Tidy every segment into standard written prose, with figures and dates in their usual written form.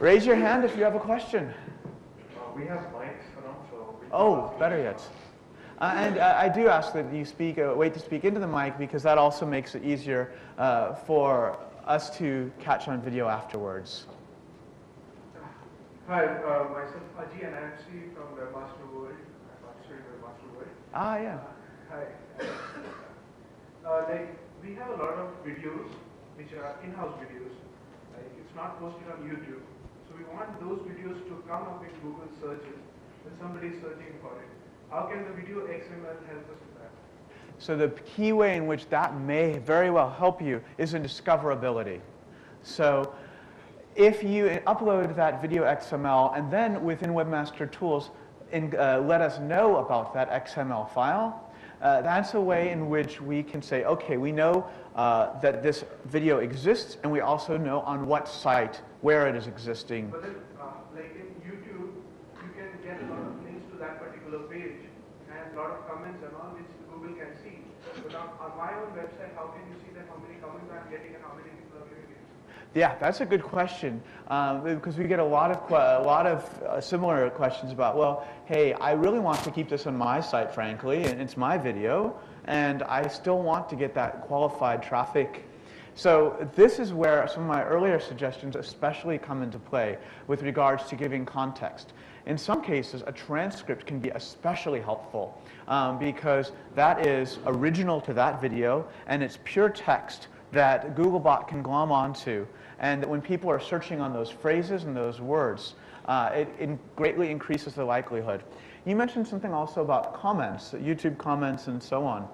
Raise your hand if you have a question. We have mics around, so... Oh, better yet. And I do ask that you wait to speak into the mic, because that also makes it easier for us to catch on video afterwards. Hi, myself Aji, and I'm from Webmaster World. I'm participating in Webmaster World. Ah, yeah. Hi. We have a lot of videos, which are in-house videos. It's not posted on YouTube. So we want those videos to come up in Google searches when somebody is searching for it. How can the video XML help us with that? So the key way in which that may very well help you is in discoverability. So if you upload that video XML and then within Webmaster Tools let us know about that XML file, that's a way in which we can say, okay, we know that this video exists, and we also know on what site, where it is existing. But then, like in YouTube, you can get a lot of links to that particular page and a lot of comments and all which Google can see. But on my own website, how can you see that how many comments I'm getting and how many people are viewing it? Yeah, that's a good question, because we get a lot of similar questions about, well, hey, I really want to keep this on my site, frankly, and it's my video, and I still want to get that qualified traffic. So this is where some of my earlier suggestions especially come into play with regards to giving context. In some cases, a transcript can be especially helpful because that is original to that video, and it's pure text that Googlebot can glom onto, and that when people are searching on those phrases and those words, it greatly increases the likelihood. You mentioned something also about comments, YouTube comments and so on.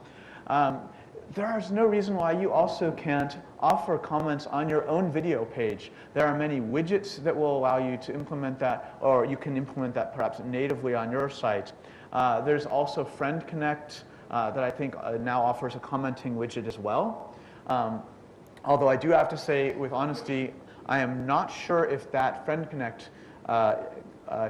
There is no reason why you also can't offer comments on your own video page. There are many widgets that will allow you to implement that, or you can implement that perhaps natively on your site. There's also Friend Connect that I think now offers a commenting widget as well. Although I do have to say, with honesty, I am not sure if that Friend Connect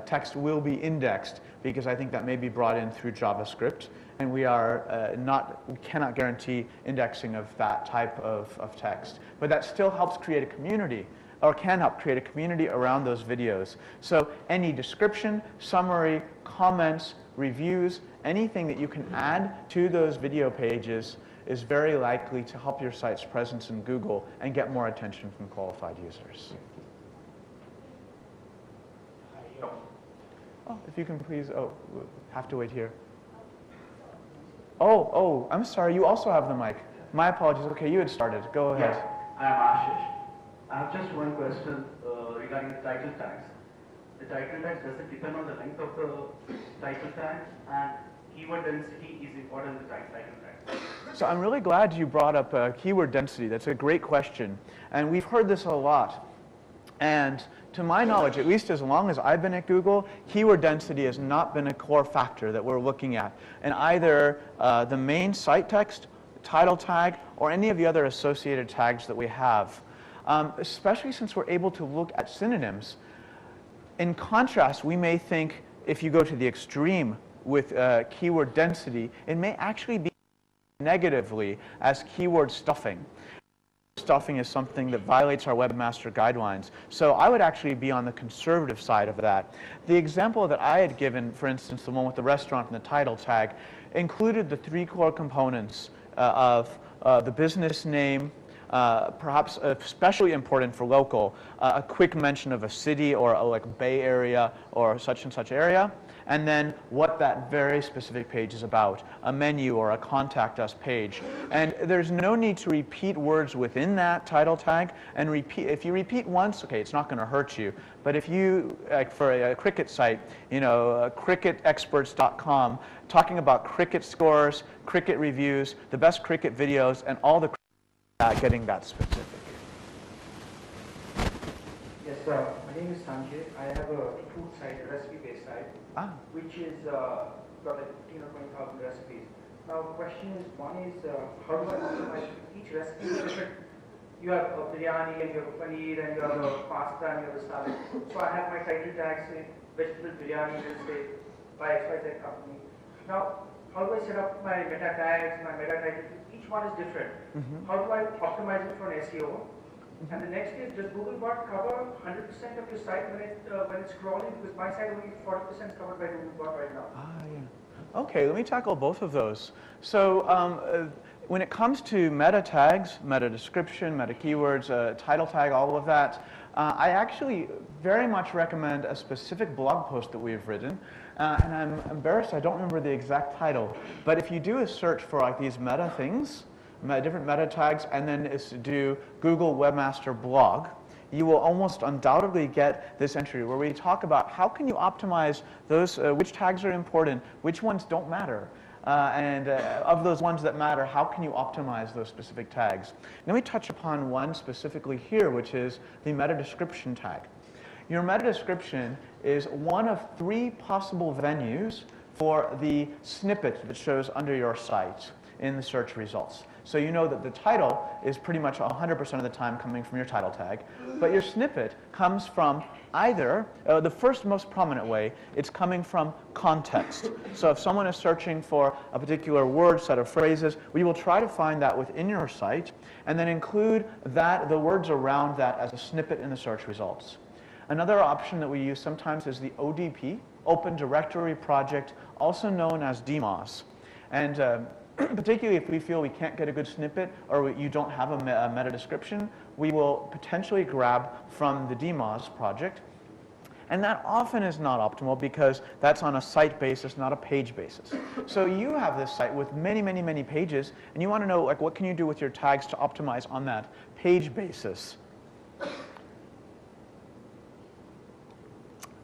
text will be indexed, because I think that may be brought in through JavaScript, and we cannot guarantee indexing of that type of text. But that still helps create a community, or can help create a community around those videos. So any description, summary, comments, reviews, anything that you can add to those video pages is very likely to help your site's presence in Google and get more attention from qualified users. Oh, if you can please, have to wait here. Oh, I'm sorry, you also have the mic. My apologies. Okay, you had started. Go ahead. Yes, I am Ashish. I have just one question regarding the title tags. The title tags, does it depend on the length of the title tags, and keyword density is important in the title tags? So I'm really glad you brought up keyword density. That's a great question. And we've heard this a lot. And to my knowledge, at least as long as I've been at Google, keyword density has not been a core factor that we're looking at in either the main site text, title tag, or any of the other associated tags that we have, especially since we're able to look at synonyms. In contrast, we may think, if you go to the extreme with keyword density, it may actually be negatively as keyword stuffing. Stuffing is something that violates our Webmaster Guidelines. So I would actually be on the conservative side of that. The example that I had given, for instance, the one with the restaurant and the title tag, included the three core components of the business name, perhaps especially important for local, a quick mention of a city or like Bay Area or such and such area, and then what that very specific page is about, a menu or a contact us page. And there's no need to repeat words within that title tag, and if you repeat once, okay, it's not going to hurt you. But if you, like for a cricket site, you know, cricketexperts.com, talking about cricket scores, cricket reviews, the best cricket videos, and all the getting that specific. Yes, my name is Sanjay. I have a food site, a recipe-based site, which is got like 15 or 20,000 recipes. Now, question is, one is, how do I optimize each recipe is different? You have a biryani, and you have a paneer, and you have a pasta, and you have a salad. So I have my title tag, say, vegetable biryani, let's say, by XYZ company. Now, how do I set up my meta tags, my meta titles? Each one is different. How do I optimize it for an SEO? And the next is, does Googlebot cover 100% of your site when it's crawling? Because my site only 40% is covered by Googlebot right now. Yeah. Okay, let me tackle both of those. So when it comes to meta tags, meta description, meta keywords, title tag, all of that, I actually very much recommend a specific blog post that we've written. And I'm embarrassed, I don't remember the exact title. But if you do a search for like these meta things, different meta tags, and then do Google Webmaster Blog, you will almost undoubtedly get this entry where we talk about how can you optimize those, which tags are important, which ones don't matter. And of those ones that matter, how can you optimize those specific tags? Let me touch upon one specifically here, which is the meta description tag. Your meta description is one of 3 possible venues for the snippet that shows under your site in the search results. So you know that the title is pretty much 100% of the time coming from your title tag, but your snippet comes from either, the first most prominent way, it's coming from context. So if someone is searching for a particular word, set of phrases, we will try to find that within your site and then include that, the words around that as a snippet in the search results. Another option that we use sometimes is the ODP, Open Directory Project, also known as DMOS. And particularly if we feel we can't get a good snippet or you don't have a meta description, we will potentially grab from the DMOS project. And that often is not optimal because that's on a site basis, not a page basis. So you have this site with many, many, many pages, and you want to know, like, what can you do with your tags to optimize on that page basis?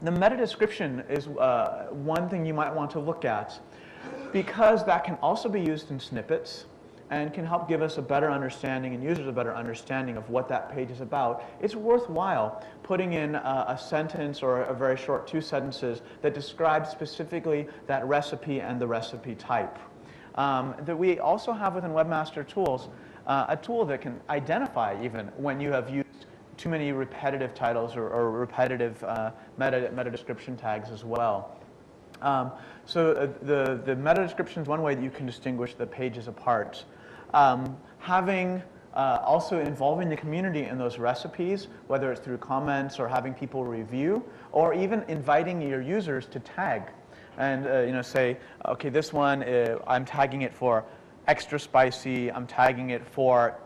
The meta description is one thing you might want to look at, because that can also be used in snippets and can help give us a better understanding and users a better understanding of what that page is about. It's worthwhile putting in a sentence or a very short 2 sentences that describe specifically that recipe and the recipe type. That we also have within Webmaster Tools a tool that can identify even when you have used too many repetitive titles or repetitive meta description tags as well. So the meta description is one way that you can distinguish the pages apart. Also involving the community in those recipes, whether it's through comments or having people review, or even inviting your users to tag and say, okay, this one I'm tagging it for extra spicy, I'm tagging it for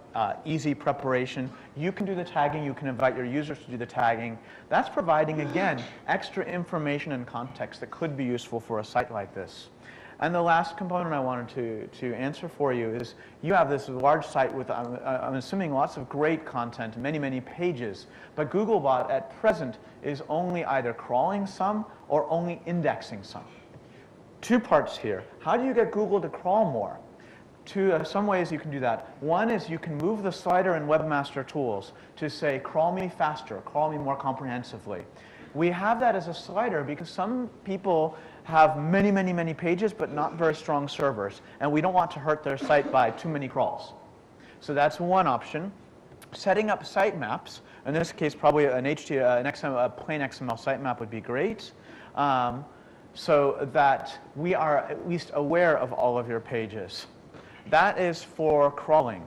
easy preparation. You can do the tagging, you can invite your users to do the tagging. That's providing, again, extra information and context that could be useful for a site like this. And the last component I wanted to answer for you is you have this large site with, I'm assuming, lots of great content, many, many pages, but Googlebot at present is only either crawling some or only indexing some. 2 parts here. How do you get Google to crawl more? Some ways you can do that. One is you can move the slider in Webmaster Tools to say, crawl me faster, crawl me more comprehensively. We have that as a slider because some people have many, many, many pages but not very strong servers, and we don't want to hurt their site by too many crawls. So that's one option. Setting up sitemaps, in this case probably a plain XML sitemap would be great, so that we are at least aware of all of your pages. That is for crawling.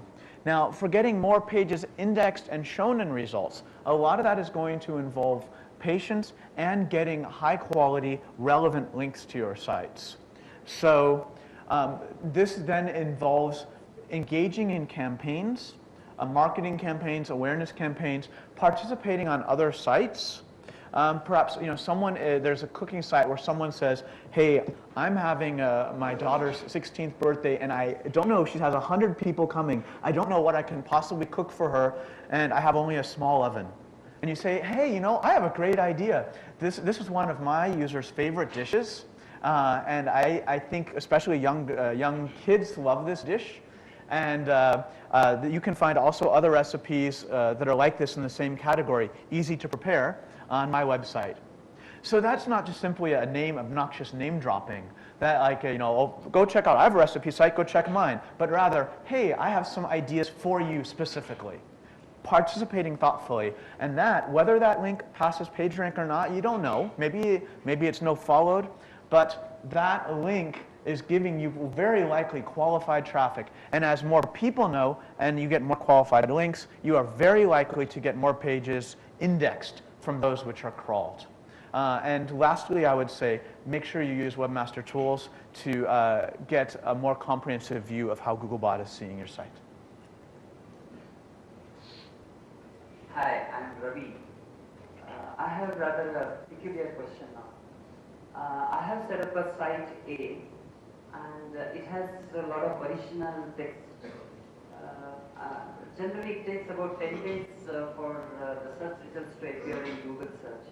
Now, for getting more pages indexed and shown in results, a lot of that is going to involve patience and getting high-quality, relevant links to your sites. So this then involves engaging in campaigns, marketing campaigns, awareness campaigns, participating on other sites. Perhaps there's a cooking site where someone says, hey, I'm having my daughter's 16th birthday and I don't know if she has 100 people coming. I don't know what I can possibly cook for her and I have only a small oven. And you say, hey, I have a great idea. This is one of my users' favorite dishes. And I think especially young kids love this dish. And you can find also other recipes that are like this in the same category, easy to prepare, on my website. So that's not just simply a obnoxious name dropping. That go check out, I have a recipe site, go check mine. But rather, hey, I have some ideas for you specifically. Participating thoughtfully. And that, whether that link passes PageRank or not, you don't know. Maybe it's no followed. But that link is giving you very likely qualified traffic. And as more people know and you get more qualified links, you are very likely to get more pages indexed from those which are crawled. And lastly, I would say, make sure you use Webmaster Tools to get a more comprehensive view of how Googlebot is seeing your site. Hi, I'm Ravi. I have rather a peculiar question now. I have set up a site A, and it has a lot of original text. Generally, it takes about 10 days for the search results to appear in Google search.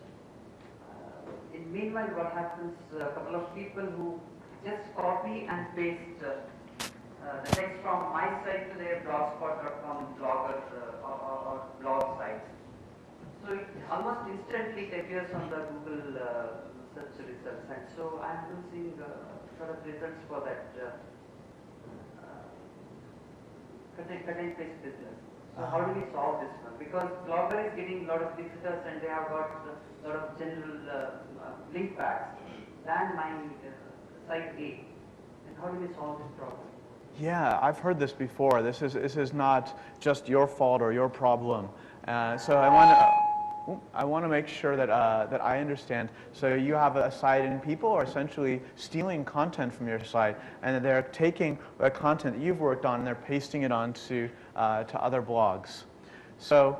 In meanwhile, what happens, a couple of people who just copy and paste the text from my site to their blogspot.com blog or blog sites. So it almost instantly it appears on the Google search results, and so I'm losing sort of results for that cut and paste business. So how do we solve this one? Because Blogger is getting a lot of visitors and they have got a lot of general link backs than my site A. And how do we solve this problem? Yeah, I've heard this before. This is not just your fault or your problem. So I want to make sure that that I understand. So you have a site and people are essentially stealing content from your site, and they're taking the content that you've worked on and they're pasting it onto to other blogs. So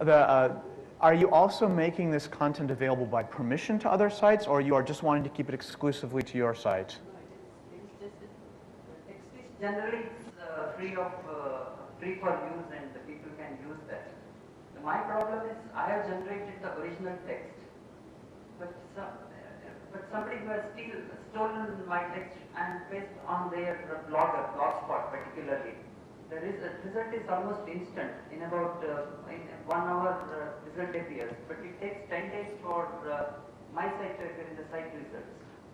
are you also making this content available by permission to other sites, or you are just wanting to keep it exclusively to your site? Generally, it's free for use, and the people can use that. My problem is I have generated the original text, but somebody who has stolen my text and pasted on their blogspot particularly. The result is almost instant. In about in 1 hour, result appears, but it takes 10 days for my site to appear in the site results.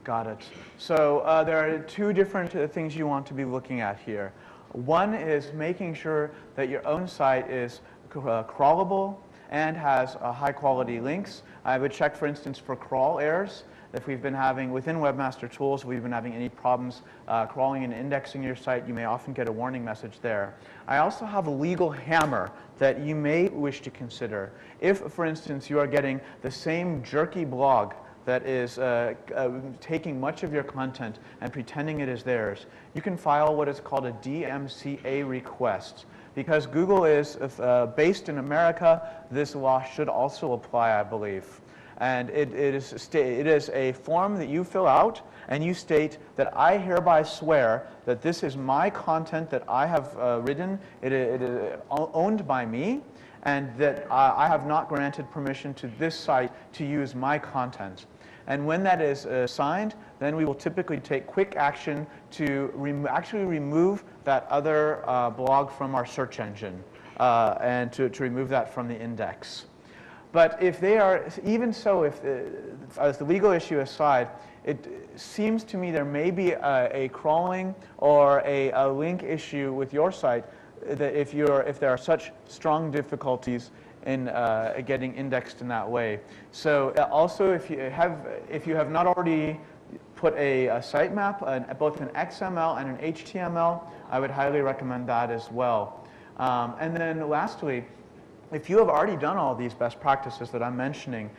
Got it. So there are two different things you want to be looking at here. One is making sure that your own site is crawlable and has high quality links. I would check, for instance, for crawl errors. If we've been having, within Webmaster Tools, if we've been having any problems crawling and indexing your site, you may often get a warning message there. I also have a legal hammer that you may wish to consider. If, for instance, you are getting the same jerky blog that is taking much of your content and pretending it is theirs, you can file what is called a DMCA request. Because Google is based in America, this law should also apply, I believe. And it is a form that you fill out, and you state that I hereby swear that this is my content that I have written, it is owned by me, and that I have not granted permission to this site to use my content. And when that is signed, then we will typically take quick action to actually remove that other blog from our search engine and to remove that from the index. But if they are, even so, if as the legal issue aside, it seems to me there may be a crawling or a link issue with your site that if there are such strong difficulties in getting indexed in that way. So also, if you have not already put a sitemap, both an XML and an HTML, I would highly recommend that as well. And then lastly, if you have already done all these best practices that I'm mentioning,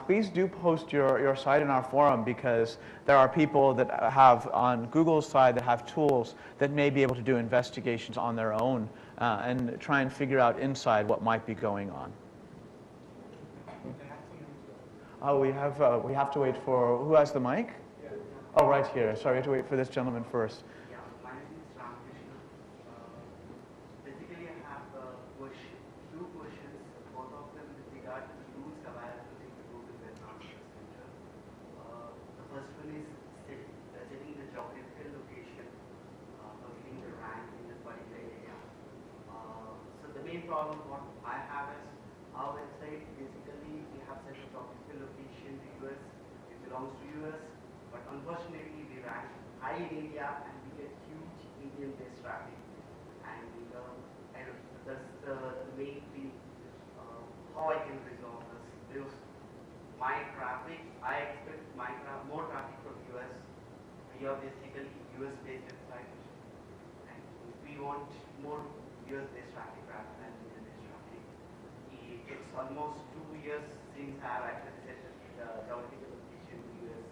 please do post your site in our forum, because there are people that have, on Google's side, that have tools that may be able to do investigations on their own and try and figure out inside what might be going on. Oh, we have to wait for, who has the mic? Oh, right here. Sorry, we have to wait for this gentleman first. Yeah, my name is Ramakrishna. Basically, I have two questions, both of them with regard to the tools available in the Google Webmaster Center. The first one is setting the geographical location for getting the rank in a particular area. So the main problem what I have is our website, basically we have set a geographical location to US, it belongs to US, but unfortunately we rank high in India and we get huge Indian-based traffic. And that's the main thing, how I can resolve this. Because my traffic, I expect more traffic from US. I we are basically US-based website, and we want more US-based traffic rather than Indian-based traffic. It's almost 2 years since I have actually set the geographical location in US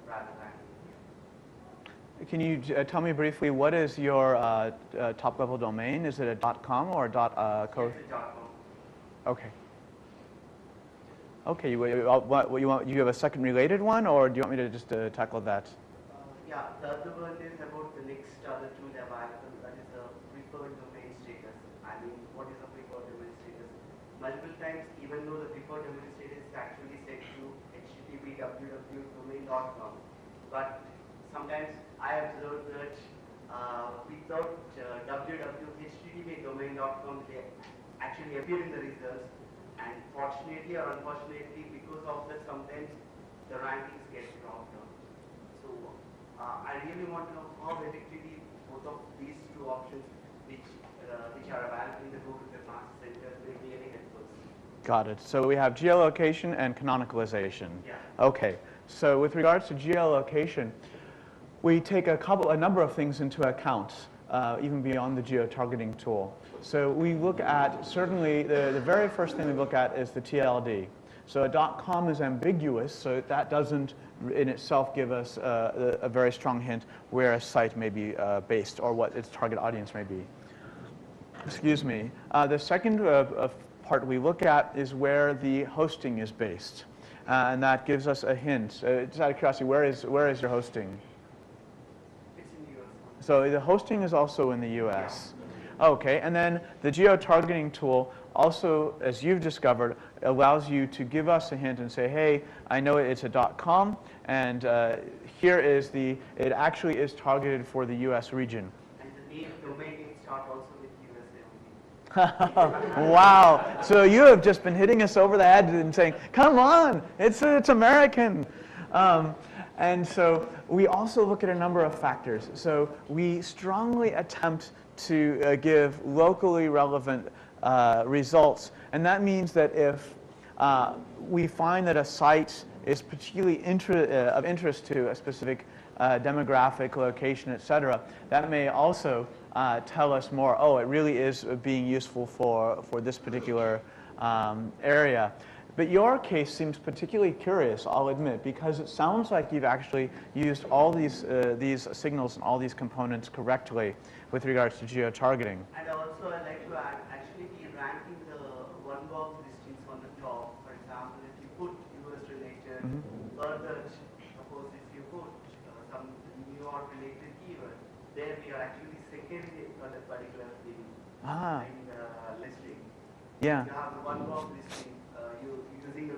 rather than India. Can you tell me briefly, what is your top-level domain? Is it a .com or a .co? It's a .com. Okay. Okay, you have a second related one, or do you want me to just tackle that? Yeah, the other one is about the next other tool available, that is a preferred domain status. I mean, what is a preferred domain status? Multiple times, even though the preferred domain status is actually set to http www.domain.com, but sometimes I observed that without www.http.domain.com, they actually appear in the results, and fortunately or unfortunately, because of that, sometimes the rankings get dropped down. So I really want to know how effectively both of these two options, which are available in the Google SearchMasters Center, will really help us. Got it. So we have geolocation and canonicalization. Yeah. Okay. So with regards to geolocation, we take a number of things into account, even beyond the geo-targeting tool. So we look at, certainly, the very first thing we look at is the TLD. So a .com is ambiguous, so that doesn't in itself give us a very strong hint where a site may be based or what its target audience may be. Excuse me. The second part we look at is where the hosting is based. And that gives us a hint. Just out of curiosity, where is your hosting? It's in the US. So the hosting is also in the US. Okay, and then the geo-targeting tool also, as you've discovered, allows you to give us a hint and say, hey, I know it's a .com, and here is it actually is targeted for the US region. And the name domain name start also with USA only. Wow, so you have just been hitting us over the head and saying, come on, it's American. And so we also look at a number of factors. So we strongly attempt to give locally relevant results. And that means that if we find that a site is particularly of interest to a specific demographic, location, etc., that may also tell us more, oh, it really is being useful for this particular area. But your case seems particularly curious, I'll admit, because it sounds like you've actually used all these signals and all these components correctly with regards to geo-targeting. And also I'd like to add, actually be ranking the one-box listings on the top. For example, if you put US related, further, suppose if you put some New York related keyword, there we are actually second for that particular thing in the listing. Yeah. You have the one-box listing, using the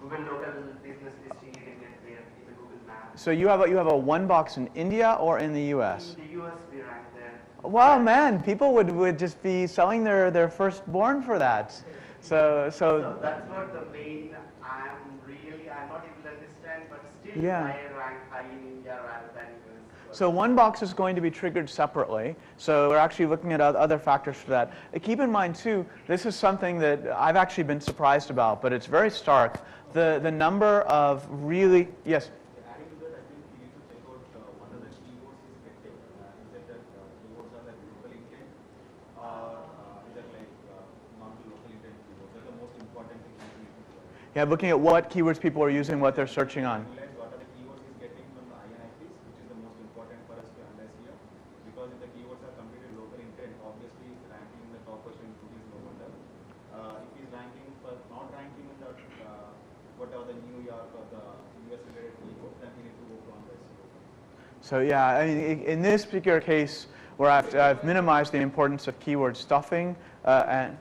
Google local business listing, you can get there in the Google Maps. So you have a one box in India or in the US? In the US we rank there. Wow, man, people would just be selling their firstborn for that. So that's what the main, I'm not able to understand, but still yeah. I rank high in India rather than US. So one box is going to be triggered separately. So we're actually looking at other factors for that. Keep in mind too, this is something that I've actually been surprised about, but it's very stark. The number of really, yes? Adding to that, I think you need to check out what are the keywords is getting. Is it that keywords are like local intent, or is it like non-local intent keywords? Those are the most important things you need to do. Yeah, looking at what keywords people are using, what they're searching on. What are the keywords is getting from the INIPs, which is the most important for us to analyze here. Because if the keywords are completely local intent, obviously it's ranking in the top position is no wonder. If he's ranking for not ranking in the whatever the New York or the US related keywords, then we need to go on the SEO. So yeah, I mean, in this particular case, where I've minimized the importance of keyword stuffing and.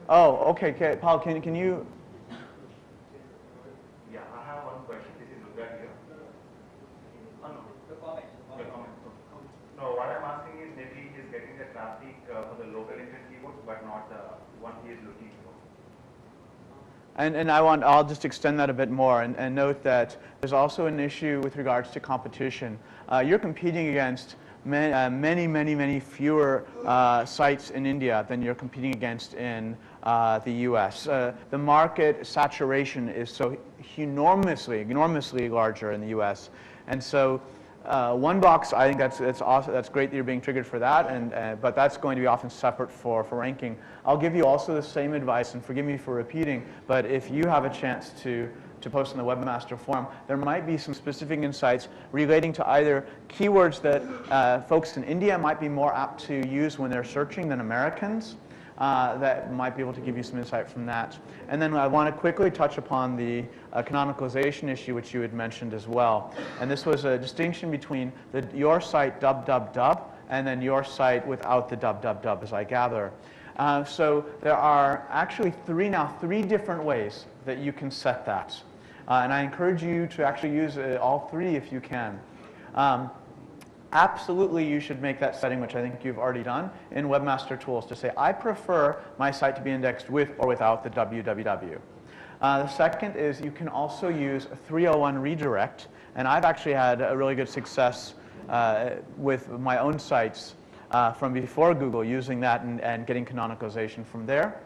Oh, okay, Paul, can you? Yeah, I have one question. This is Ruga here. Oh, no. The comment. No, what I'm asking is maybe he's getting the traffic for the local intent keywords, but not the one he is looking for. And I'll just extend that a bit more and note that there's also an issue with regards to competition. You're competing against many fewer sites in India than you're competing against in the US. The market saturation is so enormously larger in the US. And so one box, I think that's awesome. That's great that you're being triggered for that, but that's going to be often separate for ranking. I'll give you also the same advice, and forgive me for repeating, but if you have a chance to post in the Webmaster Forum, there might be some specific insights relating to either keywords that folks in India might be more apt to use when they're searching than Americans. That might be able to give you some insight from that. And then I want to quickly touch upon the canonicalization issue, which you had mentioned as well. And this was a distinction between your site www and then your site without the www, as I gather. So there are actually three different ways that you can set that. And I encourage you to actually use all three if you can. Absolutely, you should make that setting, which I think you've already done, in Webmaster Tools to say, I prefer my site to be indexed with or without the www. The second is you can also use a 301 redirect, and I've actually had a really good success with my own sites from before Google using that and getting canonicalization from there.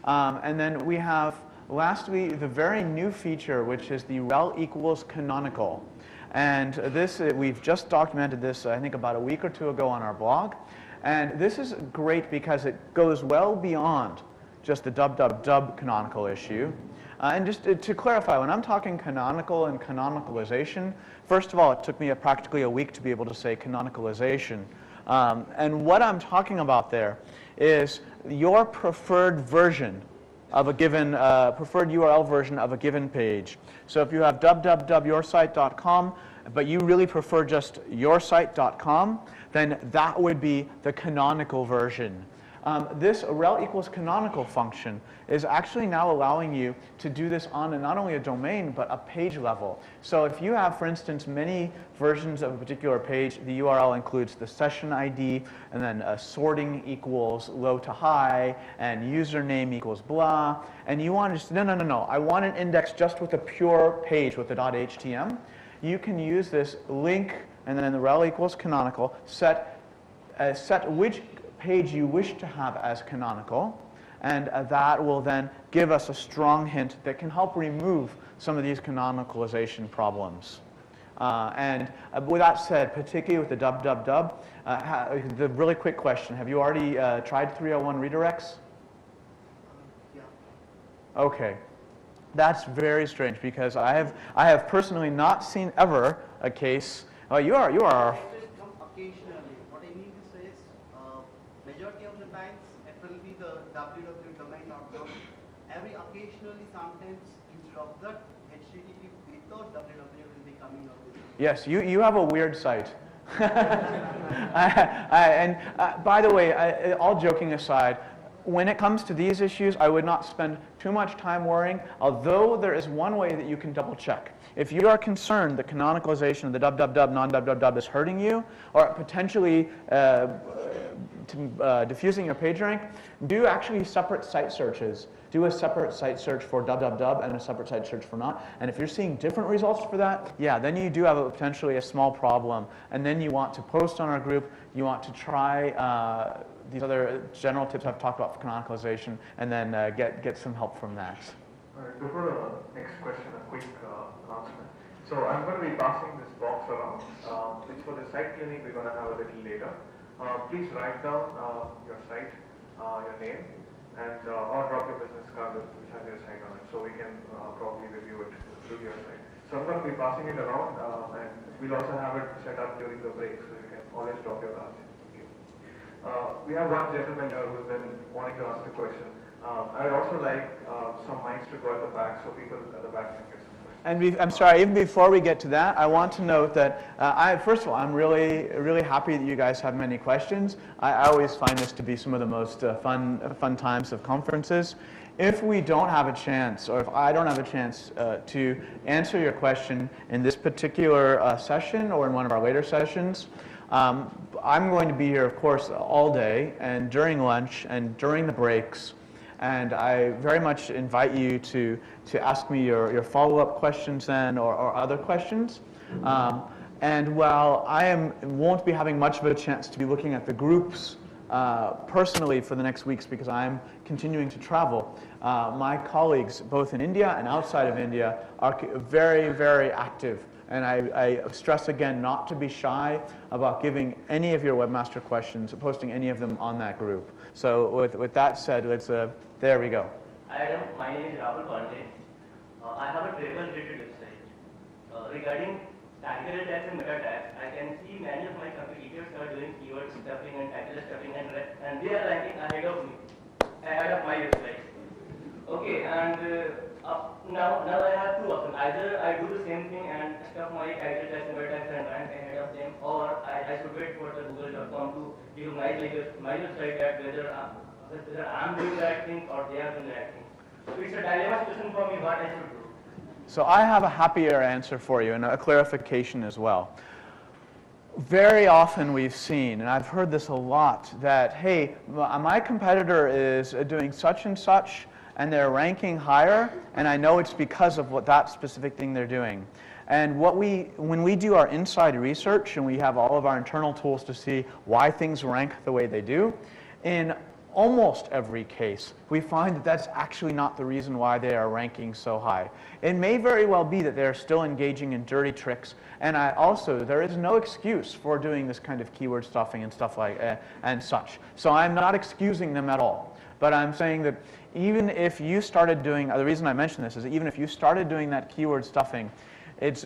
And then we have, lastly, the very new feature, which is the rel equals canonical. And this, we've just documented this, I think, about a week or two ago on our blog. And this is great because it goes well beyond just the www canonical issue. And just to clarify, when I'm talking canonical and canonicalization, first of all, it took me practically a week to be able to say canonicalization. And what I'm talking about there is your preferred version of a given, preferred URL version of a given page. So if you have www.yoursite.com, but you really prefer just yoursite.com, then that would be the canonical version. This rel equals canonical function is actually now allowing you to do this on not only a domain, but a page level. So if you have, for instance, many versions of a particular page, the URL includes the session ID, and then sorting equals low to high, and username equals blah, and you want to just, no, I want an index just with a pure page with the .htm. You can use this link, and then the rel equals canonical, set which page you wish to have as canonical, and that will then give us a strong hint that can help remove some of these canonicalization problems. With that said, particularly with the www, the really quick question, have you already tried 301 redirects? Yeah. Okay. That's very strange because I have personally not seen ever a case. Oh, you are. Occasionally, what I mean to say is, majority of the times it will be the www.domain.com. Occasionally, sometimes instead of that, HTTP without www will be coming up with. Yes, you have a weird site. By the way, all joking aside, when it comes to these issues, I would not spend too much time worrying, although there is one way that you can double check. If you are concerned that canonicalization of the www, non-www is hurting you, or potentially diffusing your PageRank, do actually separate site searches. Do a separate site search for www and a separate site search for not. And if you're seeing different results for that, yeah, then you do have potentially a small problem. And then you want to post on our group. You want to try these other general tips I've talked about for canonicalization, and then get some help from that. All right, before the next question, a quick announcement. So I'm going to be passing this box around. It's for the site cleaning we're going to have a little later. Please write down your site, your name, and or drop your business card which has your sign on it, so we can probably review it through your site. So I'm going to be passing it around, and we'll also have it set up during the break, so you can always drop your cards. We have one gentleman here who's been wanting to ask a question. I would also like some mics to go at the back so people at the back can get some questions. And I'm sorry, even before we get to that, I want to note that, first of all, I'm really happy that you guys have many questions. I always find this to be some of the most fun times of conferences. If we don't have a chance, or if I don't have a chance to answer your question in this particular session or in one of our later sessions, I'm going to be here, of course, all day and during lunch and during the breaks. And I very much invite you to ask me your follow-up questions then or other questions. And while I won't be having much of a chance to be looking at the groups personally for the next weeks because I'm continuing to travel, My colleagues, both in India and outside of India, are very, very active. And I stress again not to be shy about giving any of your webmaster questions, posting any of them on that group. So with that said, there we go. Adam, my name is Rahul Pandey. I have a travel-related website. Regarding tactical tags and meta tags, I can see many of my competitors are doing keyword stuffing and tactical stuffing, and they are ranking ahead of me, ahead of my website. Okay, and now I have two options. Either I do the same thing and stuff my tactical tags and meta tags and rank ahead of them, or I should wait for the Google.com to recognize my website that whether I'm doing the right thing or they are doing the right thing. So it's a dilemma question for me what I should do. So I have a happier answer for you and a clarification as well. Very often we've seen, and I've heard this a lot, that, hey, my competitor is doing such and such, and they're ranking higher, and I know it's because of what that specific thing they're doing. And when we do our inside research, and we have all of our internal tools to see why things rank the way they do, in almost every case, we find that that's actually not the reason why they are ranking so high. It may very well be that they're still engaging in dirty tricks, and there is no excuse for doing this kind of keyword stuffing and stuff like and such. So I'm not excusing them at all, but I'm saying that even if you started doing, the reason I mention this is that even if you started doing that keyword stuffing, it's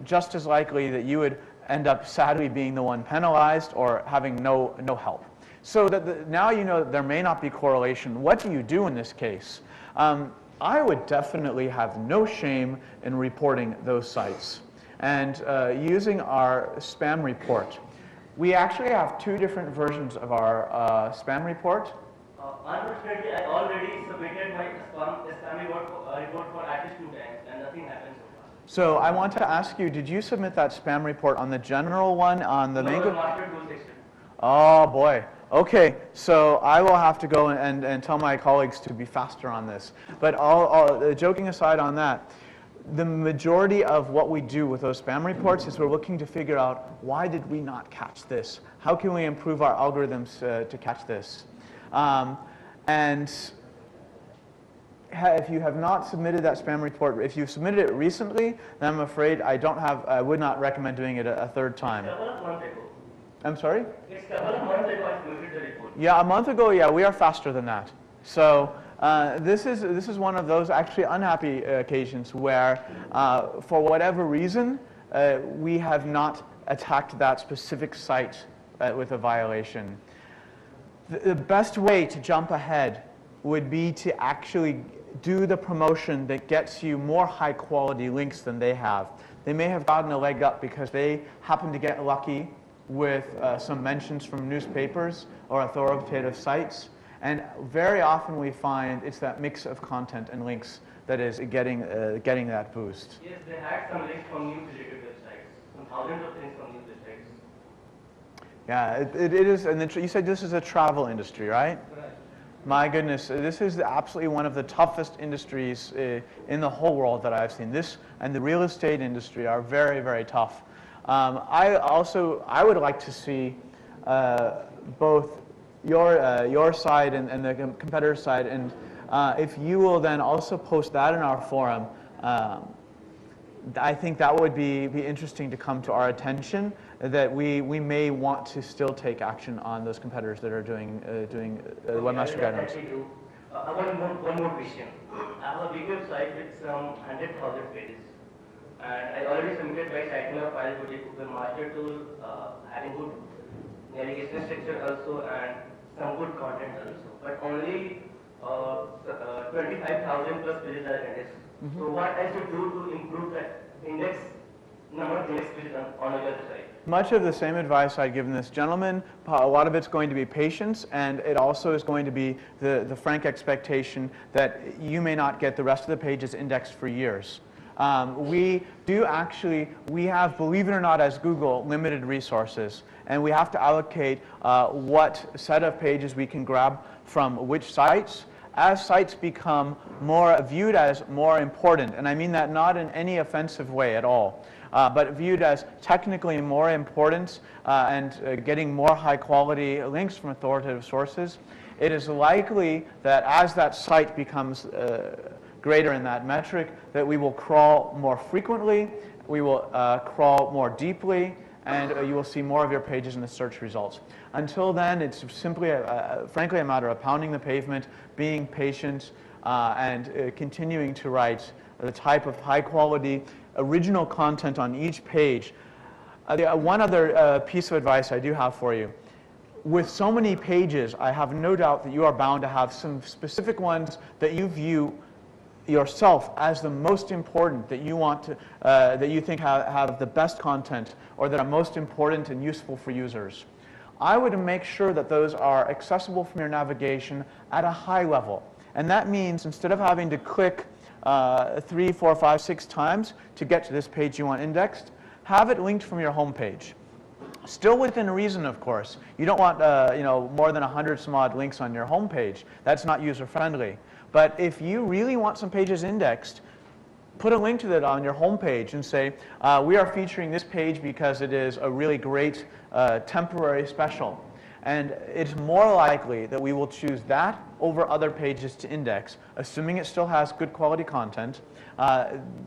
just as likely that you would end up sadly being the one penalized or having no help. So that now you know that there may not be correlation. What do you do in this case? I would definitely have no shame in reporting those sites. And using our spam report, we actually have two different versions of our spam report. Unfortunately, I already submitted my spam report for at least 2 times, and nothing happened so far. So I want to ask you, did you submit that spam report on the general one, on the main? No, the master tool section. Oh boy. Okay, so I will have to go and tell my colleagues to be faster on this. But joking aside on that, the majority of what we do with those spam reports is we're looking to figure out, why did we not catch this? How can we improve our algorithms to catch this? And if you have not submitted that spam report, if you've submitted it recently, then I'm afraid I would not recommend doing it a third time. I'm sorry? It's a couple of months ago I submitted the report. Yeah, a month ago, yeah, we are faster than that. So this is one of those actually unhappy occasions where, for whatever reason, we have not attacked that specific site with a violation. The best way to jump ahead would be to actually do the promotion that gets you more high quality links than they have. They may have gotten a leg up because they happen to get lucky with some mentions from newspapers or authoritative sites. And very often we find it's that mix of content and links that is getting that boost. Yes, they had some links from news-related websites, some thousands of links from news websites. Yeah, it is, and you said this is a travel industry, right? Right. My goodness, this is absolutely one of the toughest industries in the whole world that I've seen. This and the real estate industry are very, very tough. I would like to see both your side and the competitor side, and if you will then also post that in our forum, I think that would be interesting to come to our attention, that we may want to still take action on those competitors that are doing webmaster guidelines. One more question. I have a big website with some 100,000 pages. And I already submitted by citing a file to the Google Master tool, having good navigation structure also, and some good content also. But only 25,000 plus pages are indexed. So what I should do to improve that number of index pages on your website? Much of the same advice I'd given this gentleman. A lot of it's going to be patience, and it also is going to be the frank expectation that you may not get the rest of the pages indexed for years. We have, believe it or not, as Google, limited resources, and we have to allocate what set of pages we can grab from which sites. As sites become viewed as more important, and I mean that not in any offensive way at all, but viewed as technically more important and getting more high quality links from authoritative sources, it is likely that as that site becomes greater in that metric, that we will crawl more frequently, we will crawl more deeply, and you will see more of your pages in the search results. Until then, it's simply, frankly, a matter of pounding the pavement, being patient, and continuing to write the type of high-quality, original content on each page. One other piece of advice I do have for you. With so many pages, I have no doubt that you are bound to have some specific ones that you view yourself as the most important, that you want to, that you think have the best content, or that are most important and useful for users. I would make sure that those are accessible from your navigation at a high level. And that means instead of having to click 3, 4, 5, 6 times to get to this page you want indexed, have it linked from your home page. Still within reason, of course. You don't want more than 100 some odd links on your home page. That's not user-friendly. But if you really want some pages indexed, put a link to that on your home page and say, we are featuring this page because it is a really great temporary special. And it's more likely that we will choose that over other pages to index, assuming it still has good quality content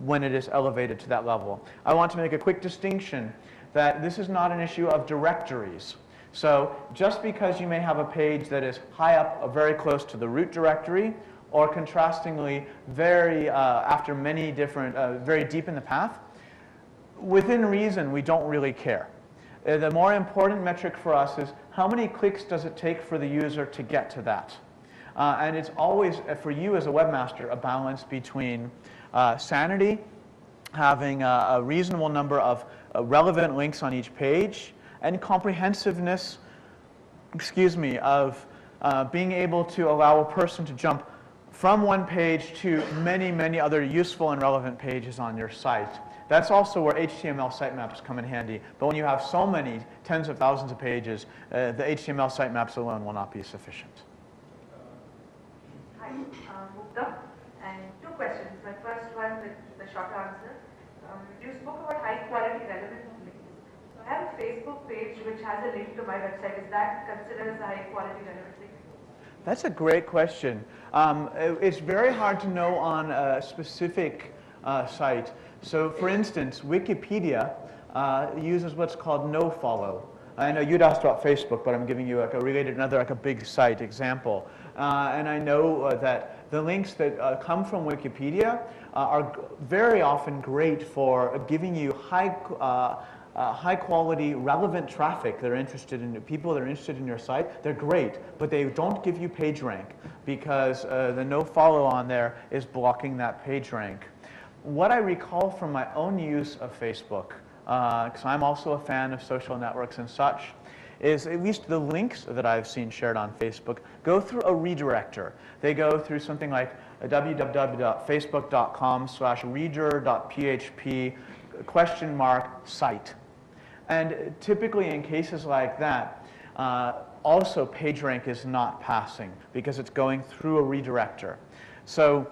when it is elevated to that level. I want to make a quick distinction that this is not an issue of directories. So just because you may have a page that is high up, very close to the root directory, or contrastingly after many different, very deep in the path, within reason, we don't really care. The more important metric for us is how many clicks does it take for the user to get to that? And it's always, for you as a webmaster, a balance between sanity, having a reasonable number of relevant links on each page, and comprehensiveness, of being able to allow a person to jump from one page to many, many other useful and relevant pages on your site. That's also where HTML sitemaps come in handy. But when you have so many, tens of thousands of pages, the HTML sitemaps alone will not be sufficient. Hi, Mukta, and 2 questions. My first one with the short answer. You spoke about high quality relevant links. So I have a Facebook page which has a link to my website. Is that considered as a high quality relevant link? That's a great question. It's very hard to know on a specific site. So for instance, Wikipedia uses what's called nofollow. I know you'd asked about Facebook, but I'm giving you another big site example. And I know that the links that come from Wikipedia are very often great for giving you high quality, relevant traffic that are interested in people that are interested in your site. They're great, but they don't give you page rank because the nofollow on there is blocking that page rank. What I recall from my own use of Facebook, because I'm also a fan of social networks and such, is at least the links that I've seen shared on Facebook go through a redirector. They go through something like www.facebook.com/reader.php ? And typically in cases like that, also PageRank is not passing because it's going through a redirector. So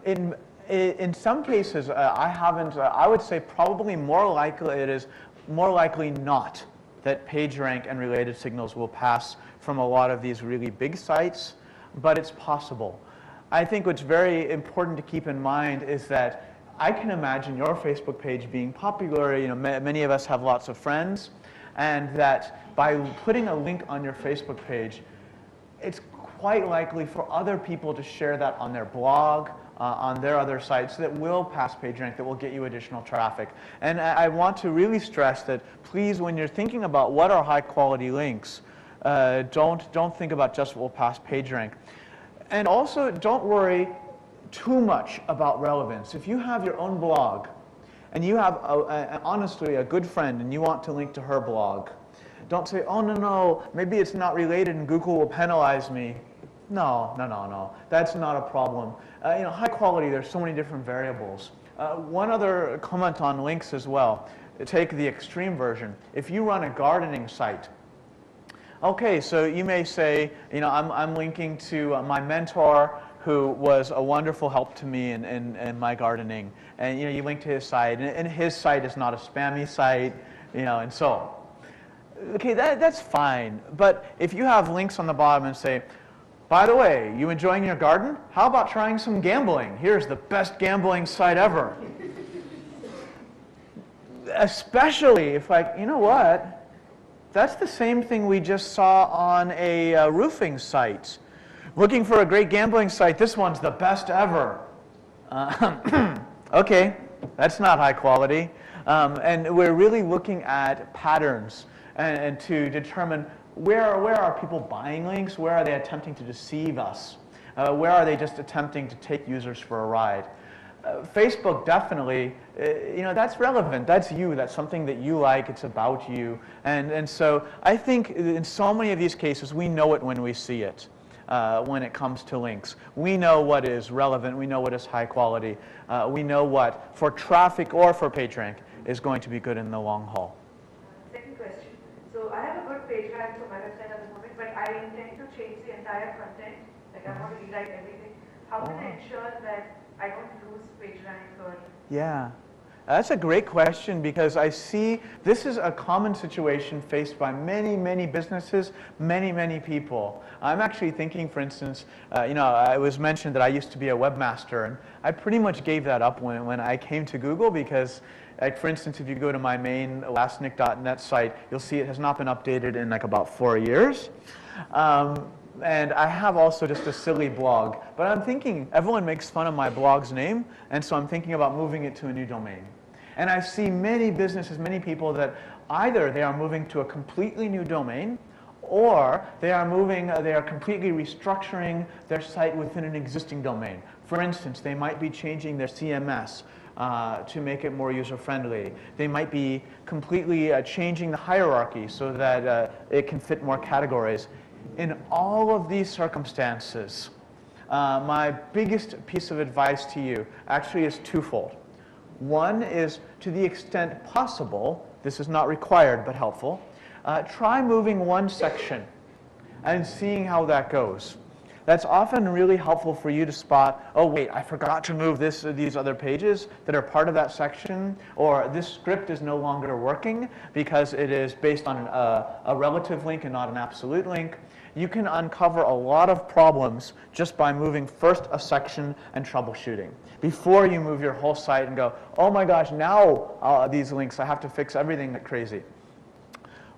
in some cases, I would say probably it is more likely not that PageRank and related signals will pass from a lot of these really big sites, but it's possible. I think what's very important to keep in mind is that I can imagine your Facebook page being popular. Many of us have lots of friends, and that by putting a link on your Facebook page, it's quite likely for other people to share that on their blog, on their other sites that will pass PageRank, that will get you additional traffic. And I want to really stress that please, when you're thinking about what are high quality links, don't think about just what will pass PageRank. And also don't worry too much about relevance. If you have your own blog and you have honestly a good friend and you want to link to her blog, don't say, oh no, maybe it's not related and Google will penalize me. No. That's not a problem. High quality, there's so many different variables. One other comment on links as well. Take the extreme version. If you run a gardening site, okay, so you may say, I'm linking to my mentor who was a wonderful help to me in my gardening. And you link to his site, and his site is not a spammy site, and so on. Okay, that's fine. But if you have links on the bottom and say, by the way, you enjoying your garden? How about trying some gambling? Here's the best gambling site ever. Especially if, like, you know what? That's the same thing we just saw on a roofing site. Looking for a great gambling site, this one's the best ever. Okay, that's not high quality. And we're really looking at patterns and to determine where are people buying links, where are they attempting to deceive us, where are they just attempting to take users for a ride. Facebook definitely, that's relevant. That's you. That's something that you like. It's about you. And so I think in so many of these cases, we know it when we see it. When it comes to links, we know what is relevant. We know what is high quality. We know what, for traffic or for PageRank, is going to be good in the long haul. Second question. So I have a good PageRank for my website at the moment, but I intend to change the entire content. Like I want to rewrite everything. How can I ensure that I don't lose PageRank or? Yeah, that's a great question, because I see this is a common situation faced by many, many businesses, many, many people. I'm actually thinking, for instance, it was mentioned that I used to be a webmaster, and I pretty much gave that up when I came to Google, because, like, for instance, if you go to my main Lasnik.net site, you'll see it has not been updated in like about 4 years. And I have also just a silly blog. But I'm thinking, everyone makes fun of my blog's name, and so I'm thinking about moving it to a new domain. And I see many businesses, many people that either they are moving to a completely new domain, or they are completely restructuring their site within an existing domain. For instance, they might be changing their CMS to make it more user-friendly. They might be completely changing the hierarchy so that it can fit more categories. In all of these circumstances, my biggest piece of advice to you actually is twofold. One is, to the extent possible, this is not required but helpful, try moving one section and seeing how that goes. That's often really helpful for you to spot, oh wait, I forgot to move these other pages that are part of that section, or this script is no longer working because it is based on a relative link and not an absolute link. You can uncover a lot of problems just by moving first a section and troubleshooting, before you move your whole site and go, oh my gosh, now these links, I have to fix everything like crazy.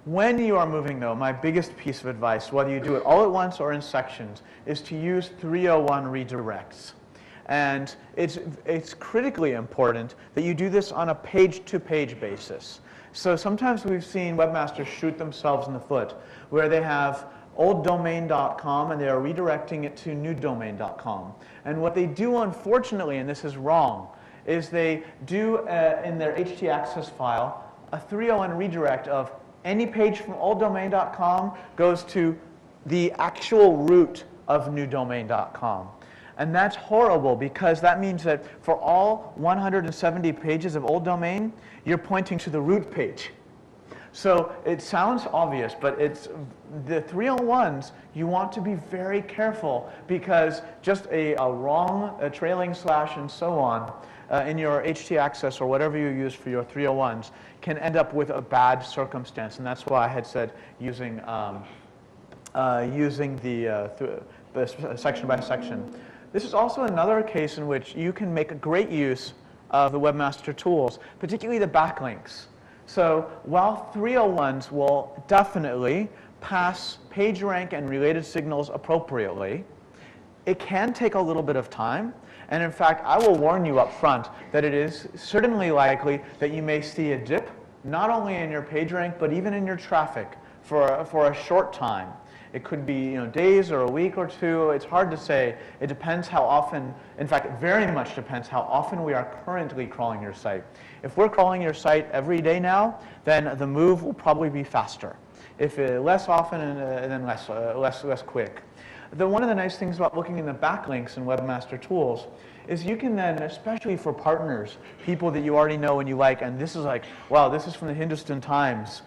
When you are moving, though, my biggest piece of advice, whether you do it all at once or in sections, is to use 301 redirects. And it's critically important that you do this on a page-to-page basis. So sometimes we've seen webmasters shoot themselves in the foot, where they have olddomain.com and they are redirecting it to newdomain.com. And what they do, unfortunately, and this is wrong, is they do in their htaccess file a 301 redirect of any page from olddomain.com goes to the actual root of newdomain.com. And that's horrible, because that means that for all 170 pages of old domain, you're pointing to the root page. So it sounds obvious, but it's the 301s, you want to be very careful, because just a wrong trailing slash and so on in your htaccess or whatever you use for your 301s can end up with a bad circumstance. And that's why I had said using the section by section. This is also another case in which you can make a great use of the webmaster tools, particularly the backlinks. So while 301s will definitely pass PageRank and related signals appropriately, it can take a little bit of time. And in fact, I will warn you up front that it is certainly likely that you may see a dip, not only in your PageRank, but even in your traffic for a short time. It could be days or a week or two. It's hard to say. It depends how often, in fact, it very much depends how often we are currently crawling your site. If we're crawling your site every day now, then the move will probably be faster. If less often, then less quick. One of the nice things about looking in the backlinks in Webmaster Tools is you can then, especially for partners, people that you already know and you like, and this is like, wow, this is from the Hindustan Times,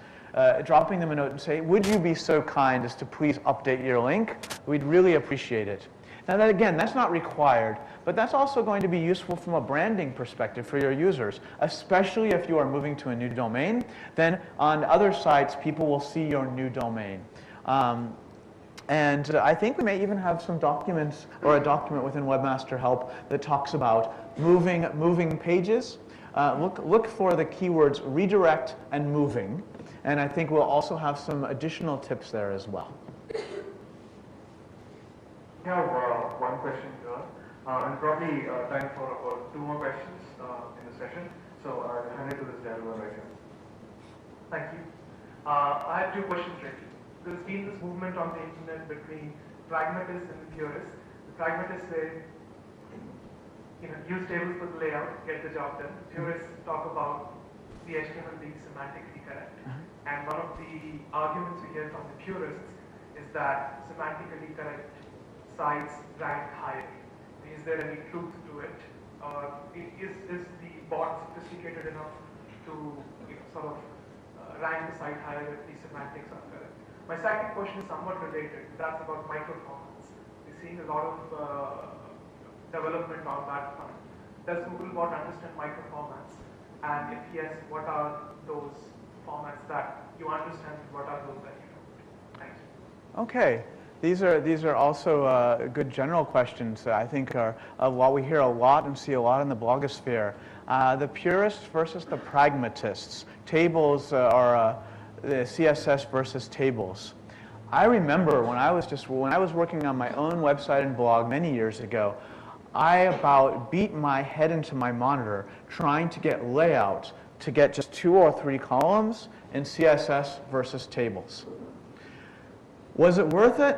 dropping them a note and say, would you be so kind as to please update your link? We'd really appreciate it. Now, that, again, that's not required, but that's also going to be useful from a branding perspective for your users, especially if you are moving to a new domain. Then on other sites, people will see your new domain. And I think we may even have some documents or a document within Webmaster Help that talks about moving pages. Look for the keywords redirect and moving. And I think we'll also have some additional tips there as well. I have one question here, and probably time for about 2 more questions in the session. So I'll hand it to this gentleman right here. Thank you. I have 2 questions really. There's been this movement on the internet between pragmatists and purists. The pragmatists say, use tables for the layout, get the job done. Purists talk about the HTML being semantically correct. And one of the arguments we hear from the purists is that semantically correct sites rank higher. Is there any truth to it? Is the bot sophisticated enough to sort of rank the site higher if the semantics are correct? My second question is somewhat related. That's about microformats. We're seeing a lot of development on that front. Does Googlebot understand microformats? And if yes, what are those formats that you understand? What are those that you don't? Thanks. Okay. These are also good general questions that I think are what we hear a lot and see a lot in the blogosphere. The purists versus the pragmatists. Tables are the CSS versus tables. I remember when I was working on my own website and blog many years ago, I about beat my head into my monitor trying to get layout to get just 2 or 3 columns in CSS versus tables. Was it worth it?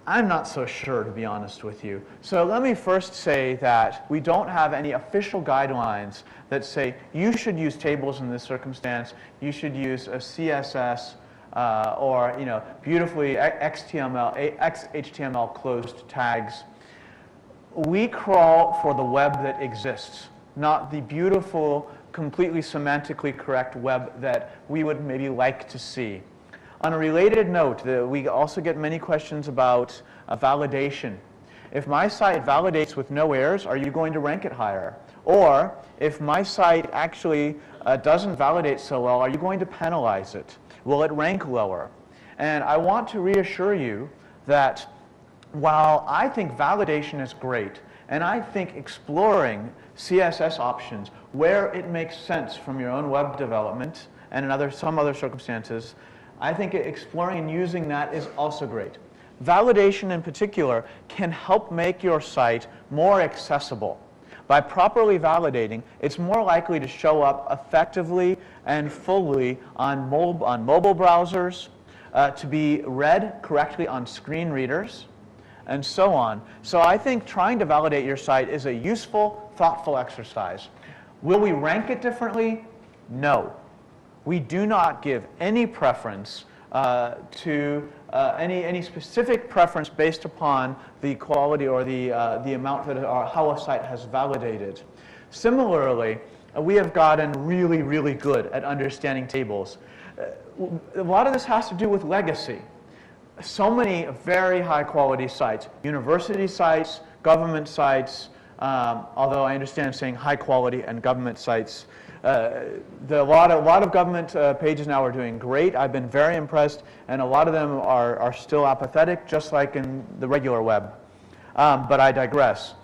I'm not so sure, to be honest with you. So let me first say that we don't have any official guidelines that say you should use tables in this circumstance, you should use a CSS or beautifully XHTML closed tags. We crawl for the web that exists, not the beautiful, completely semantically correct web that we would maybe like to see. On a related note, we also get many questions about validation. If my site validates with no errors, are you going to rank it higher? Or if my site actually doesn't validate so well, are you going to penalize it? Will it rank lower? And I want to reassure you that while I think validation is great, and I think exploring CSS options where it makes sense from your own web development and in some other circumstances, I think exploring and using that is also great. Validation in particular can help make your site more accessible. By properly validating, it's more likely to show up effectively and fully on mobile browsers, to be read correctly on screen readers, and so on. So I think trying to validate your site is a useful, thoughtful exercise. Will we rank it differently? No. We do not give any preference to any specific preference based upon the quality or the amount that or how a site has validated. Similarly, we have gotten really, really good at understanding tables. A lot of this has to do with legacy. So many very high quality sites, university sites, government sites, although I understand saying high quality and government sites. A lot of government pages now are doing great. I've been very impressed, and a lot of them are still apathetic, just like in the regular web. But I digress.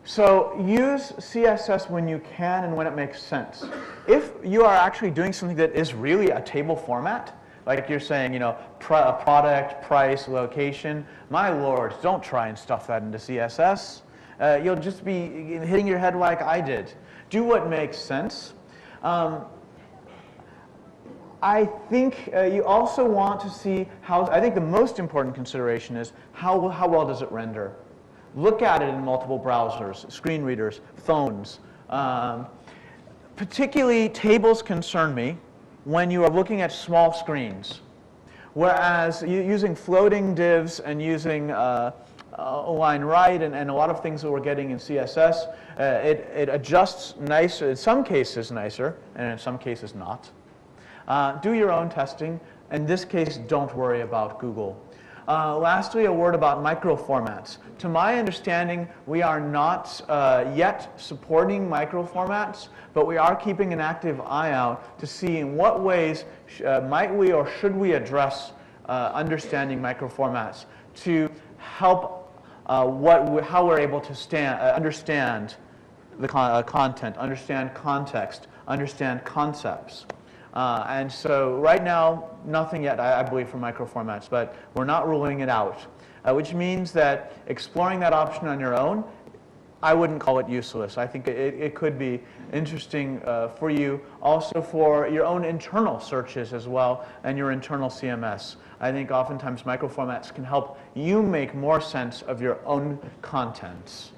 So use CSS when you can and when it makes sense. If you are actually doing something that is really a table format, like you're saying, product, price, location, my lord, don't try and stuff that into CSS. You'll just be hitting your head like I did. Do what makes sense. I think you also want to see I think the most important consideration is how well does it render. Look at it in multiple browsers, screen readers, phones. Particularly, tables concern me when you are looking at small screens. Whereas using floating divs and using line right and a lot of things that we're getting in CSS, it adjusts nicer, in some cases nicer, and in some cases not. Do your own testing. In this case, don't worry about Google. Lastly, a word about microformats. To my understanding, we are not yet supporting microformats, but we are keeping an active eye out to see in what ways might we or should we address understanding microformats to help how we're able to understand the content, understand context, understand concepts. And so right now, nothing yet, I believe, for microformats, but we're not ruling it out, which means that exploring that option on your own, I wouldn't call it useless. I think it could be interesting for you, also for your own internal searches as well, and your internal CMS. I think oftentimes microformats can help you make more sense of your own contents.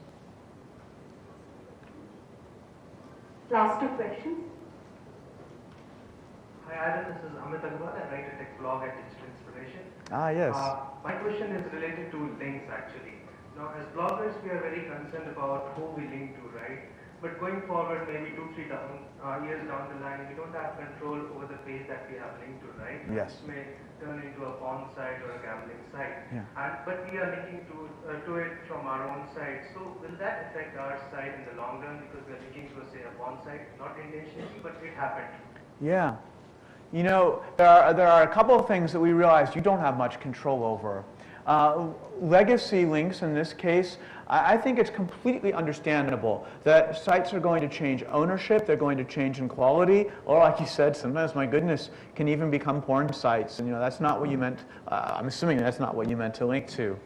Last two questions. Hi Adam, this is Amit Agarwal. I write a tech blog at Digital Inspiration. Ah, yes. My question is related to links actually. Now, as bloggers, we are very concerned about who we link to, right? But going forward, maybe 2-3 years down the line, we don't have control over the page that we have linked to, right? Yes. This may turn into a porn site or a gambling site. Yeah. But we are linking to it from our own site. So will that affect our site in the long run because we are linking to, say, a porn site, not intentionally, but it happened? Yeah. You know, there are a couple of things that we realized you don't have much control over. Legacy links in this case, I think it's completely understandable that sites are going to change ownership, they're going to change in quality, or like you said, sometimes, my goodness, can even become porn sites. And that's not what you meant, I'm assuming that's not what you meant to link to.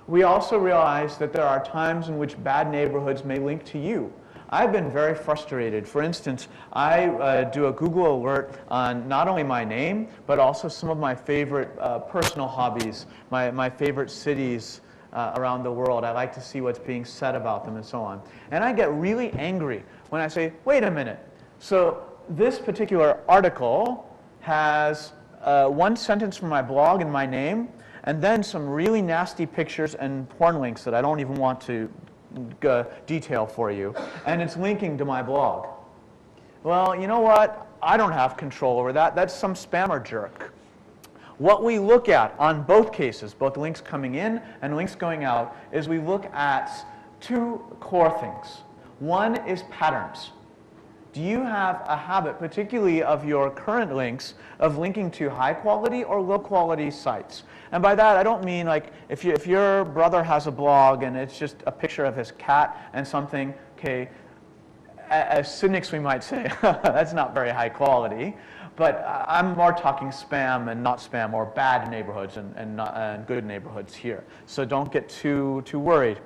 We also realize that there are times in which bad neighborhoods may link to you. I've been very frustrated. For instance, I do a Google alert on not only my name, but also some of my favorite personal hobbies, my favorite cities around the world. I like to see what's being said about them and so on. And I get really angry when I say, wait a minute. So this particular article has one sentence from my blog and my name, and then some really nasty pictures and porn links that I don't even want to detail for you, and it's linking to my blog. Well, you know what? I don't have control over that. That's some spammer jerk. What we look at on both cases, both links coming in and links going out, is we look at two core things. One is patterns. Do you have a habit, particularly of your current links, of linking to high quality or low quality sites? And by that, I don't mean like if your brother has a blog and it's just a picture of his cat and something, okay, as cynics we might say, that's not very high quality. But I'm more talking spam and not spam, or bad neighborhoods and good neighborhoods here. So don't get too worried.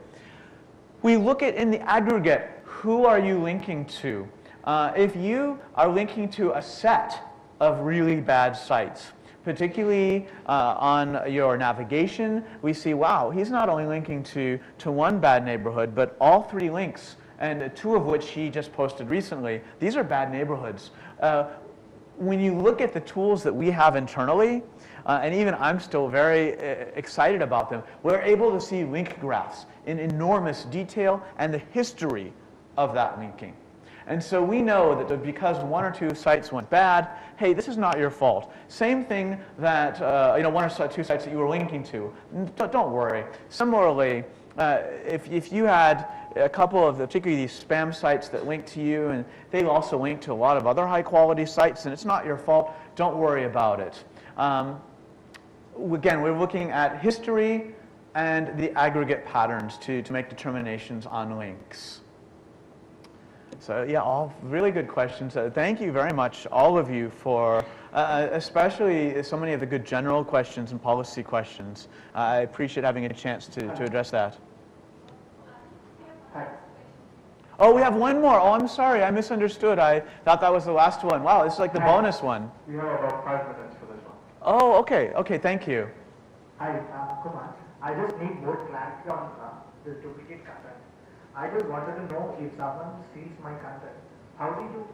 We look at in the aggregate, who are you linking to? If you are linking to a set of really bad sites, particularly on your navigation, we see, wow, he's not only linking to one bad neighborhood, but all 3 links, and 2 of which he just posted recently. These are bad neighborhoods. When you look at the tools that we have internally, and even I'm still very excited about them, we're able to see link graphs in enormous detail and the history of that linking. And so we know that because 1 or 2 sites went bad, hey, this is not your fault. Same thing that 1 or 2 sites that you were linking to, don't worry. Similarly, if you had a couple of particularly these spam sites that link to you, and they also link to a lot of other high quality sites, and it's not your fault, don't worry about it. Again, we're looking at history and the aggregate patterns to make determinations on links. So yeah, all really good questions. Thank you very much, all of you, for especially so many of the good general questions and policy questions. I appreciate having a chance to address that. Oh, we have one more. Oh, I'm sorry, I misunderstood. I thought that was the last one. Wow, this is like the bonus one. We have about 5 minutes for this one. Oh, okay. Okay, thank you. Hi, Kumar. I just need more clarity on the duplicate content. I just wanted to know if someone steals my content, how do you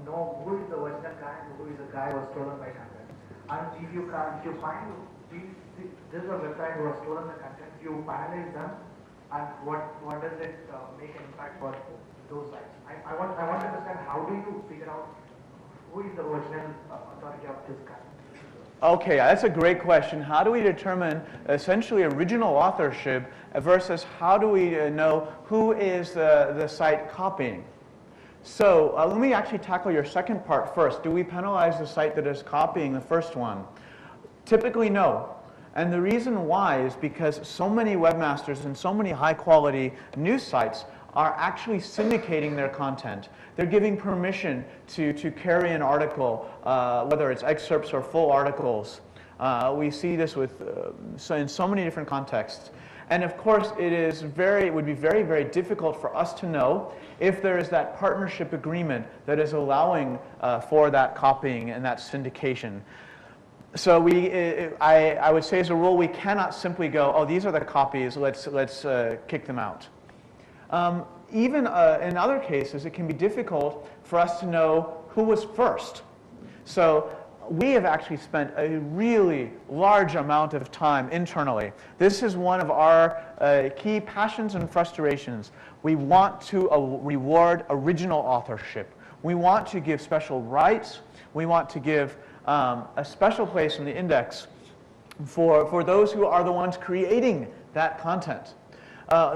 know who is the original guy and who is the guy who has stolen my content? And if you find this is a website who has stolen the content, you analyze them, and what does it make an impact for those sites? I want to understand, how do you figure out who is the original authority of this content? Okay, that's a great question. How do we determine essentially original authorship versus how do we know who is the site copying? So let me actually tackle your second part first. Do we penalize the site that is copying the first one? Typically, no. And the reason why is because so many webmasters and so many high-quality news sites are actually syndicating their content. They're giving permission to carry an article, whether it's excerpts or full articles. We see this with, in so many different contexts. And of course, it would be very, very difficult for us to know if there is that partnership agreement that is allowing for that copying and that syndication. So I would say as a rule, we cannot simply go, oh, these are the copies, let's kick them out. Even in other cases, it can be difficult for us to know who was first. So we have actually spent a really large amount of time internally. This is one of our key passions and frustrations. We want to reward original authorship. We want to give special rights. We want to give a special place in the index for those who are the ones creating that content.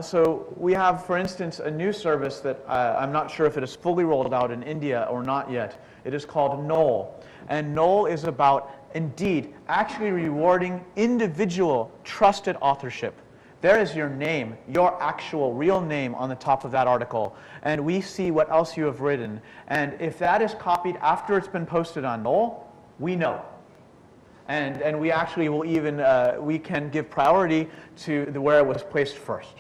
So we have, for instance, a new service that I'm not sure if it is fully rolled out in India or not yet. It is called Knoll. And Knoll is about, indeed, actually rewarding individual trusted authorship. There is your name, your actual real name on the top of that article. And we see what else you have written. And if that is copied after it's been posted on Knoll, we know. And we actually will even, we can give priority to where it was placed first.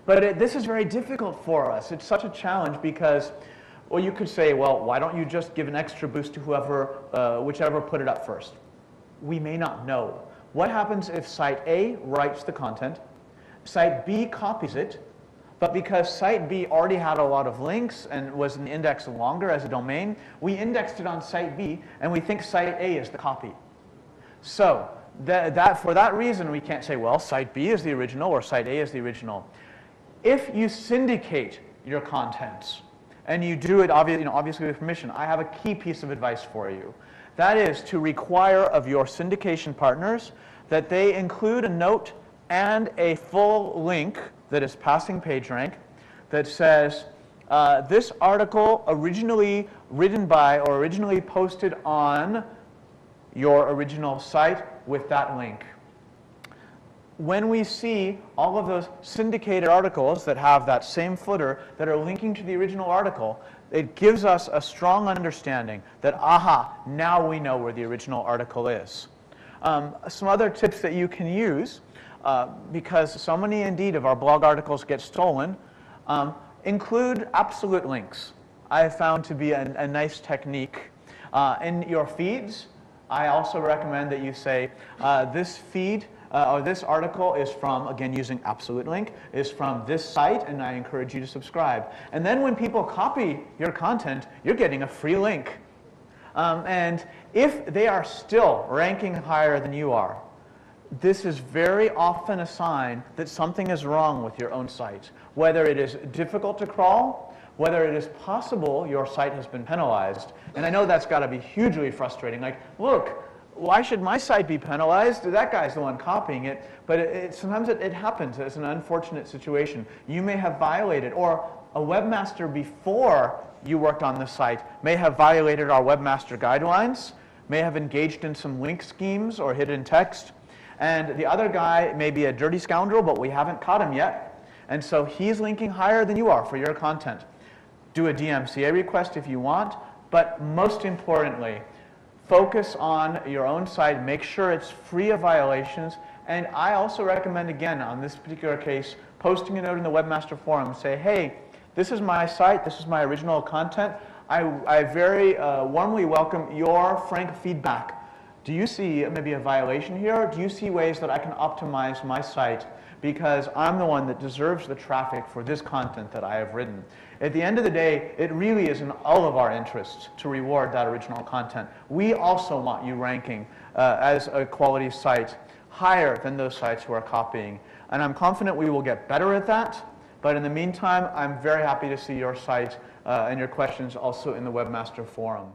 But this is very difficult for us. It's such a challenge because, well, you could say, well, why don't you just give an extra boost to whoever, whichever put it up first? We may not know. What happens if site A writes the content, site B copies it, but because site B already had a lot of links and was in the index longer as a domain, we indexed it on site B and we think site A is the copy. So for that reason, we can't say, well, site B is the original or site A is the original. If you syndicate your contents, and you do it obviously with permission, I have a key piece of advice for you. That is to require of your syndication partners that they include a note and a full link that is passing PageRank that says, this article originally written by or originally posted on your original site with that link. When we see all of those syndicated articles that have that same footer that are linking to the original article, it gives us a strong understanding that, aha, now we know where the original article is. Some other tips that you can use, because so many indeed of our blog articles get stolen, include absolute links. I have found to be a nice technique. In your feeds, I also recommend that you say, this feed or this article is from, again using absolute link, is from this site, and I encourage you to subscribe. And then when people copy your content, you're getting a free link. And if they are still ranking higher than you are, this is very often a sign that something is wrong with your own site. Whether it is difficult to crawl, whether it is possible your site has been penalized. And I know that's got to be hugely frustrating. Like, look, why should my site be penalized? That guy's the one copying it. But sometimes it happens. It's an unfortunate situation. You may have violated, or a webmaster before you worked on the site may have violated our webmaster guidelines, may have engaged in some link schemes or hidden text. And the other guy may be a dirty scoundrel, but we haven't caught him yet. And so he's linking higher than you are for your content. Do a DMCA request if you want, but most importantly, focus on your own site, make sure it's free of violations, and I also recommend, again, on this particular case, posting a note in the Webmaster Forum, say, hey, this is my site, this is my original content, I very warmly welcome your frank feedback. Do you see maybe a violation here? Do you see ways that I can optimize my site? Because I'm the one that deserves the traffic for this content that I have written. At the end of the day, it really is in all of our interests to reward that original content. We also want you ranking as a quality site higher than those sites who are copying. And I'm confident we will get better at that. But in the meantime, I'm very happy to see your site and your questions also in the Webmaster Forum.